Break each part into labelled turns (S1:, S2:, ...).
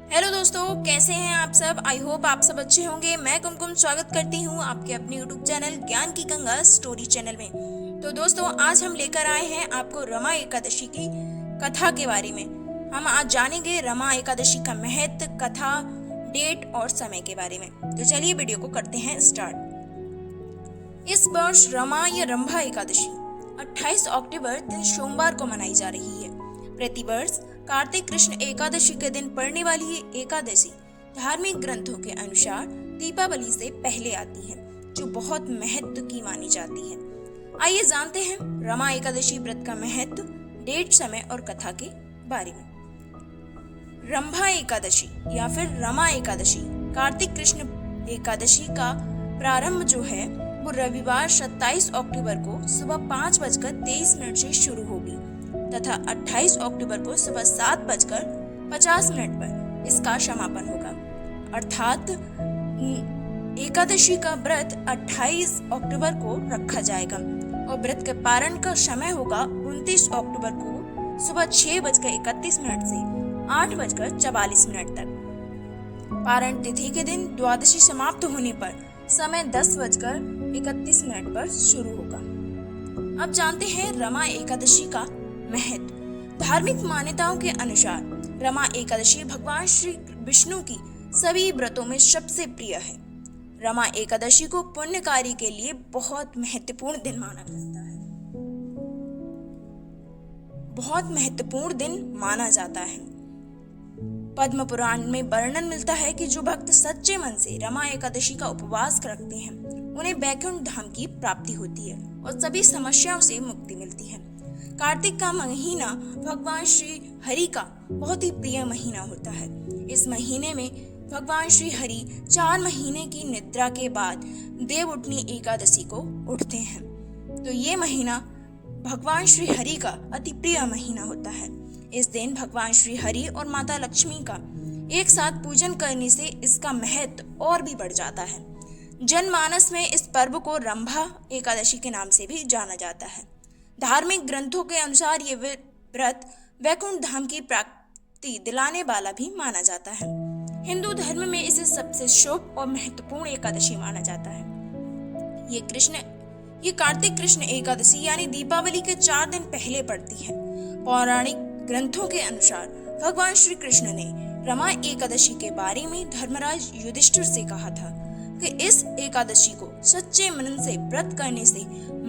S1: Hello दोस्तों, कैसे हैं आप सब। आई होप आप सब अच्छे होंगे। मैं कुमकुम स्वागत करती हूँ आपके अपने यूट्यूब चैनल ज्ञान की गंगा स्टोरी चैनल में। तो दोस्तों, आज हम लेकर आए हैं आपको रमा एकादशी की कथा के बारे में। हम आज जानेंगे रमा एकादशी का महत्व, कथा, डेट और समय के बारे में। तो चलिए वीडियो को करते हैं स्टार्ट। इस वर्ष रमा या रंभा एकादशी 28 अक्टूबर दिन सोमवार को मनाई जा रही है। प्रतिवर्ष कार्तिक कृष्ण एकादशी के दिन पड़ने वाली ये एकादशी धार्मिक ग्रंथों के अनुसार दीपावली से पहले आती है, जो बहुत महत्व की मानी जाती है। आइए जानते हैं रमा एकादशी व्रत का महत्व, डेट, समय और कथा के बारे में। रंभा एकादशी या फिर रमा एकादशी कार्तिक कृष्ण एकादशी का प्रारंभ जो है वो रविवार 27 अक्टूबर को सुबह 5:23 से शुरू होगी तथा 28 अक्टूबर को सुबह 7:50 पर इसका समापन होगा। अर्थात एकादशी का व्रत 28 अक्टूबर को रखा जाएगा और व्रत के पारण का समय होगा 29 अक्टूबर को सुबह 6:31 से 8:44 तक। पारण तिथि के दिन द्वादशी समाप्त होने पर समय 10:31 पर शुरू होगा। अब जानते हैं रमा एकादशी का महत्व। धार्मिक मान्यताओं के अनुसार रमा एकादशी भगवान श्री विष्णु की सभी व्रतों में सबसे प्रिय है। रमा एकादशी को पुण्य कार्य के लिए बहुत महत्वपूर्ण दिन माना जाता है। माना जाता है। पद्म पुराण में वर्णन मिलता है कि जो भक्त सच्चे मन से रमा एकादशी का उपवास रखते हैं उन्हें वैकुंठ धाम की प्राप्ति होती है और सभी समस्याओं से मुक्ति मिलती है। कार्तिक का महीना भगवान श्री हरि का बहुत ही प्रिय महीना होता है। इस महीने में भगवान श्री हरि 4 महीने की निद्रा के बाद देव उठनी एकादशी को उठते हैं। तो ये महीना भगवान श्री हरि का अति प्रिय महीना होता है। इस दिन भगवान श्री हरि और माता लक्ष्मी का एक साथ पूजन करने से इसका महत्व और भी बढ़ जाता है। जनमानस में इस पर्व को रंभा एकादशी के नाम से भी जाना जाता है। धार्मिक ग्रंथों के अनुसार ये व्रत वैकुंठ धाम की प्राप्ति दिलाने वाला भी माना जाता है। हिंदू धर्म में इसे सबसे शुभ और महत्वपूर्ण एकादशी माना जाता है। ये कार्तिक कृष्ण एकादशी यानी दीपावली के 4 दिन पहले पड़ती है। पौराणिक ग्रंथों के अनुसार भगवान श्री कृष्ण ने रमा एकादशी के बारे में धर्मराज युधिष्ठिर से कहा था कि इस एकादशी को सच्चे मन से व्रत करने से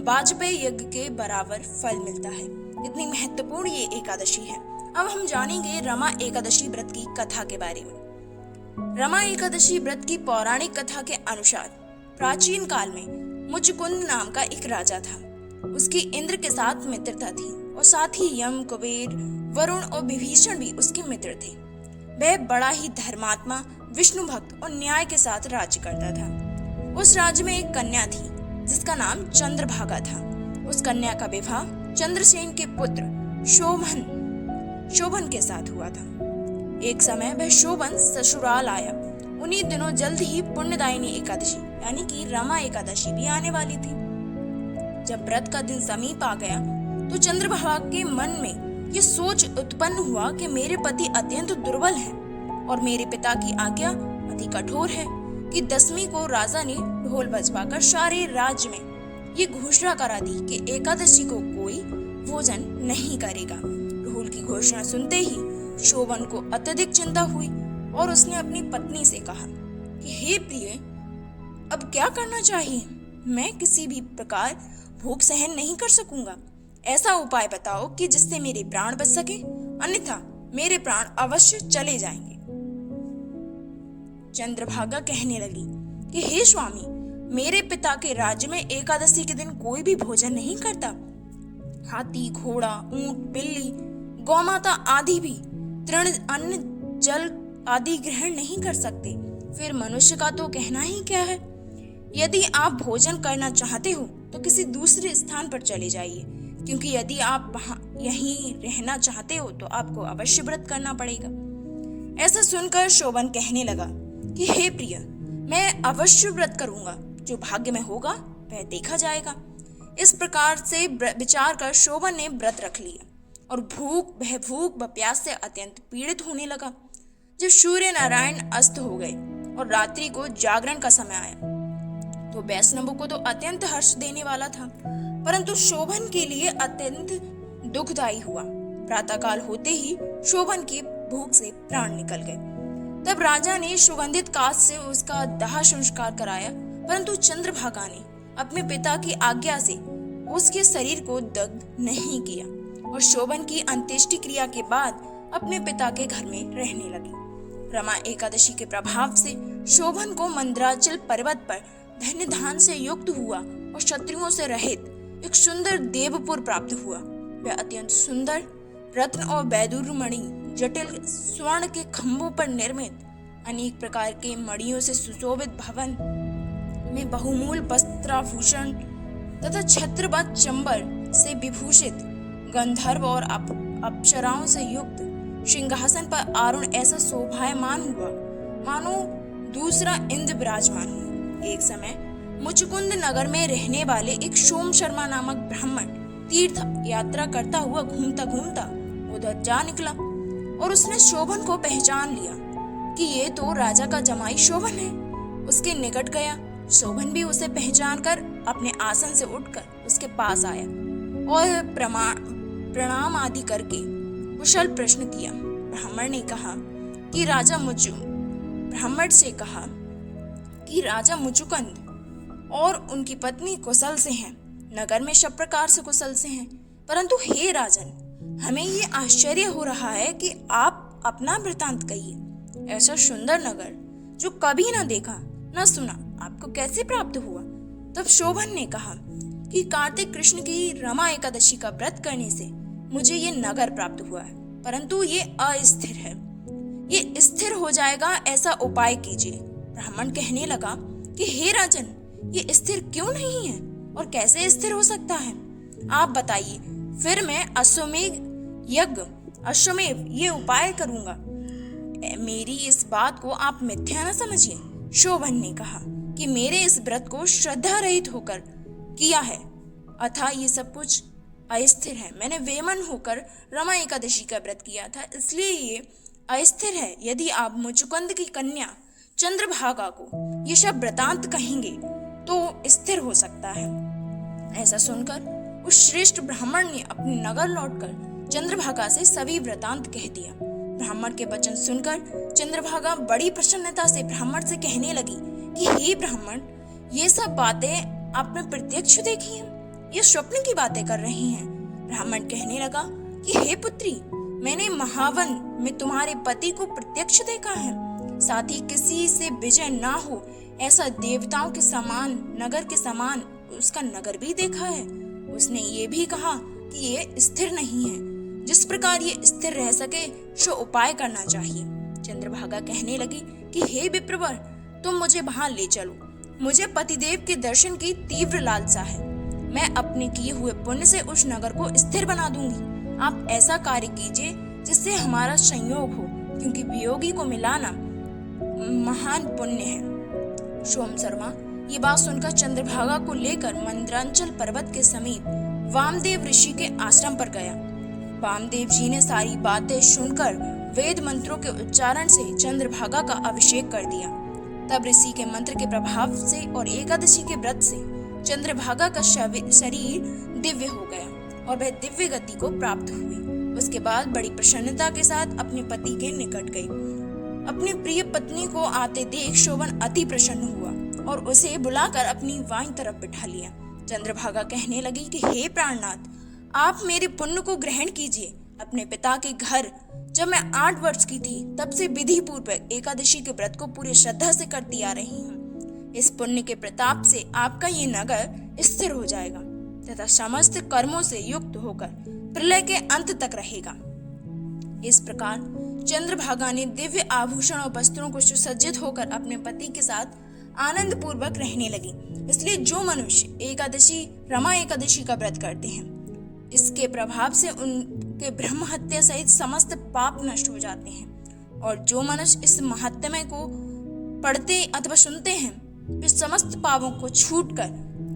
S1: वाजपेयी यज्ञ के बराबर फल मिलता है। इतनी महत्वपूर्ण ये एकादशी है। अब हम जानेंगे रमा एकादशी व्रत की कथा के बारे में। रमा एकादशी व्रत की पौराणिक कथा के अनुसार प्राचीन काल में मुचकुंद नाम का एक राजा था। उसकी इंद्र के साथ मित्रता थी और साथ ही यम, कुबेर, वरुण और विभीषण भी उसके मित्र थे। वह बड़ा ही धर्मात्मा, विष्णु भक्त और न्याय के साथ राज्य करता था। उस राज्य में एक कन्या थी जिसका नाम चंद्रभागा था। उस कन्या का विवाह चंद्रसेन के पुत्र शोभन के साथ हुआ था। एक समय वह शोभन ससुराल आया। उन्हीं दिनों जल्द ही पुण्यदायिनी एकादशी यानी कि रमा एकादशी भी आने वाली थी। जब व्रत का दिन समीप आ गया तो चंद्रभागा के मन में ये सोच उत्पन्न हुआ कि मेरे पति अत्यंत दुर्बल हैं और मेरे पिता की आज्ञा अति कठोर है कि 10वीं को राजा ने ढोल बजवाकर सारे राज्य में ये घोषणा करा दी कि एकादशी को कोई भोजन नहीं करेगा। ढोल की घोषणा सुनते ही शोभन को अत्यधिक चिंता हुई और उसने अपनी पत्नी से कहा कि हे प्रिय, अब क्या करना चाहिए? मैं किसी भी प्रकार भूख सहन नहीं कर सकूंगा। ऐसा उपाय बताओ कि जिससे मेरे प्राण बच सके, अन्यथा मेरे प्राण अवश्य चले जाएंगे। चंद्रभागा कहने लगी कि हे स्वामी, मेरे पिता के राज्य में एकादशी के दिन कोई भी भोजन नहीं करता। हाथी, घोड़ा, ऊंट, बिल्ली, गौमाता आदि भी तृण, अन्न, जल आदि ग्रहण नहीं कर सकते। फिर मनुष्य का तो कहना ही क्या है। यदि आप भोजन करना चाहते हो तो किसी दूसरे स्थान पर चले जाइए, क्योंकि यदि आप यहीं रहना चाहते हो तो आपको अवश्य व्रत करना पड़ेगा। ऐसा सुनकर शोभन कहने लगा कि हे प्रिय, मैं अवश्य व्रत करूंगा। जो भाग्य में होगा वह देखा जाएगा। इस प्रकार से विचार कर शोभन ने व्रत रख लिया और भूख व प्यास से अत्यंत पीड़ित होने लगा। जब सूर्य नारायण अस्त हो गए और रात्रि को जागरण का समय आया तो वैष्णवों को तो अत्यंत हर्ष देने वाला था, परंतु शोभन के लिए अत्यंत दुखदायी हुआ। प्रातःकाल होते ही शोभन की भूख से प्राण निकल गए। तब राजा ने सुगंधित काष्ठ से उसका दाह संस्कार कराया, परंतु चंद्रभागा ने अपने पिता की आज्ञा से उसके शरीर को दग्ध नहीं किया और शोभन की अंत्येष्टि क्रिया के बाद अपने पिता के घर में रहने लगी। रमा एकादशी के प्रभाव से शोभन को मंदराचल पर्वत पर धन्य धान से युक्त हुआ और शत्रुओं से रहित एक सुंदर देवपुर प्राप्त हुआ। वह अत्यंत सुंदर रत्न और वैदुर्यमणि जटिल स्वर्ण के खंभों पर निर्मित अनेक प्रकार के मणियों से सुशोभित भवन में बहुमूल वस्त्राभूषण तथा छत्रवत चंबर से विभूषित गंधर्व और अप्सराओं से युक्त सिंहासन पर आरूढ़ ऐसा शोभायमान हुआ मानो दूसरा इंद्र विराजमान हुआ। एक समय मुचकुंद नगर में रहने वाले एक सोम शर्मा नामक ब्राह्मण तीर्थ यात्रा करता हुआ घूमता घूमता उधर जा निकला और उसने शोभन को पहचान लिया कि ये तो राजा का जमाई शोभन है। उसके निकट गया। शोभन भी उसे पहचान कर अपने आसन से उठकर उसके पास आया और प्रणाम आदि करके कुशल प्रश्न किया। ब्राह्मण से कहा कि राजा मुचुकुंद और उनकी पत्नी कुशल से हैं, नगर में सब प्रकार से कुशल से हैं, परंतु हे राजन, हमें ये आश्चर्य हो रहा है कि आप अपना वृतांत कहिए। ऐसा सुंदर नगर जो कभी ना देखा न सुना आपको कैसे प्राप्त हुआ? तब शोभन ने कहा कि कार्तिक कृष्ण की रमा एकादशी का व्रत करने से मुझे ये नगर प्राप्त हुआ है, परंतु ये अस्थिर है। ये स्थिर हो जाएगा ऐसा उपाय कीजिए। ब्राह्मण कहने लगा कि हे राजन, ये स्थिर क्यों नहीं है और कैसे स्थिर हो सकता है? आप बताइए, फिर मैं अश्वमेव ये उपाय करूंगा। मेरी इस बात को आप मिथ्या न समझिए। शोभन ने कहा कि मेरे इस व्रत को श्रद्धा रहित होकर किया है, अतः ये सब कुछ अस्थिर है। मैंने वेमन होकर रमा एकादशी का व्रत किया था, इसलिए ये अस्थिर है। यदि आप मुचुकुंद की कन्या चंद्रभागा को ये सब वृतांत कहेंगे तो स्थिर हो सकता है। ऐसा सुनकर उस श्रेष्ठ ब्राह्मण ने अपने नगर लौटकर चंद्रभागा से सभी वृतांत कह दिया। ब्राह्मण के वचन सुनकर चंद्रभागा बड़ी प्रसन्नता से ब्राह्मण से कहने लगी कि हे ब्राह्मण, ये सब बातें आपने प्रत्यक्ष देखी हैं, ये स्वप्न की बातें कर रही हैं। ब्राह्मण कहने लगा कि हे पुत्री, मैंने महावन में तुम्हारे पति को प्रत्यक्ष देखा है, साथ ही किसी से विजय ना हो ऐसा देवताओं के समान नगर के समान उसका नगर भी देखा है। उसने ये भी कहा कि ये स्थिर नहीं है, जिस प्रकार ये स्थिर रह सके सो उपाय करना चाहिए। चंद्रभागा कहने लगी कि हे विप्रवर, तुम मुझे वहां ले चलो। मुझे पतिदेव के दर्शन की तीव्र लालसा है। मैं अपने किए हुए पुण्य से उस नगर को स्थिर बना दूंगी। आप ऐसा कार्य कीजिए जिससे हमारा संयोग हो, क्योंकि वियोगी को मिलाना महान पुण्य है। सोम शर्मा ये बात सुनकर चंद्रभागा को लेकर मंदरांचल पर्वत के समीप वामदेव ऋषि के आश्रम पर गया। वामदेव जी ने सारी बातें सुनकर वेद मंत्रों के उच्चारण से चंद्रभागा का अभिषेक कर दिया। तब ऋषि के मंत्र के प्रभाव से और एकादशी के व्रत से चंद्रभागा का शरीर दिव्य हो गया और वह दिव्य गति को प्राप्त हुई। उसके बाद बड़ी प्रसन्नता के साथ अपने पति के निकट गई। अपनी प्रिय पत्नी को आते देख शोभन अति प्रसन्न हुआ और उसे बुलाकर अपनी वाइन तरफ बिठा लिया। चंद्रभागा कहने लगी कि हे प्राणनाथ, आप मेरे पुण्य को ग्रहण कीजिए। अपने पिता के घर जब मैं 8 वर्ष की थी तब से विधि पूर्वक एकादशी के व्रत को पूरी श्रद्धा से करती आ रही हूँ। इस पुण्य के प्रताप से आपका ये नगर स्थिर हो जाएगा तथा समस्त कर्मों से युक्त होकर प्रलय के अंत तक रहेगा। इस प्रकार चंद्रभागा ने दिव्य आभूषण और वस्त्रों को सुसज्जित होकर अपने पति के साथ आनंद पूर्वक रहने लगी। इसलिए जो मनुष्य रमा एकादशी का व्रत करते हैं, इसके प्रभाव से उनके ब्रह्म हत्या सहित समस्त पाप नष्ट हो जाते हैं। और जो मनुष्य इस महात्म्य को पढ़ते अथवा सुनते हैं, वे समस्त पापों को छूटकर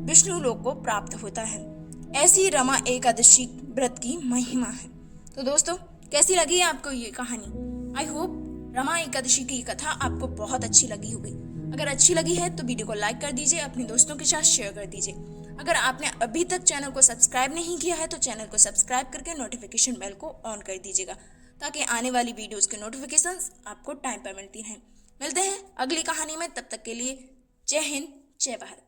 S1: विष्णु लोक को प्राप्त होता है। ऐसी रमा एकादशी व्रत की महिमा है। तो दोस्तों, कैसी लगी आपको ये कहानी? आई होप रमा एकादशी की कथा आपको बहुत अच्छी लगी होगी। अगर अच्छी लगी है तो वीडियो को लाइक कर दीजिए, अपने दोस्तों के साथ शेयर कर दीजिए। अगर आपने अभी तक चैनल को सब्सक्राइब नहीं किया है तो चैनल को सब्सक्राइब करके नोटिफिकेशन बेल को ऑन कर दीजिएगा, ताकि आने वाली वीडियोस के नोटिफिकेशंस आपको टाइम पर मिलती रहें। मिलते हैं अगली कहानी में, तब तक के लिए जय हिंद, जय भारत।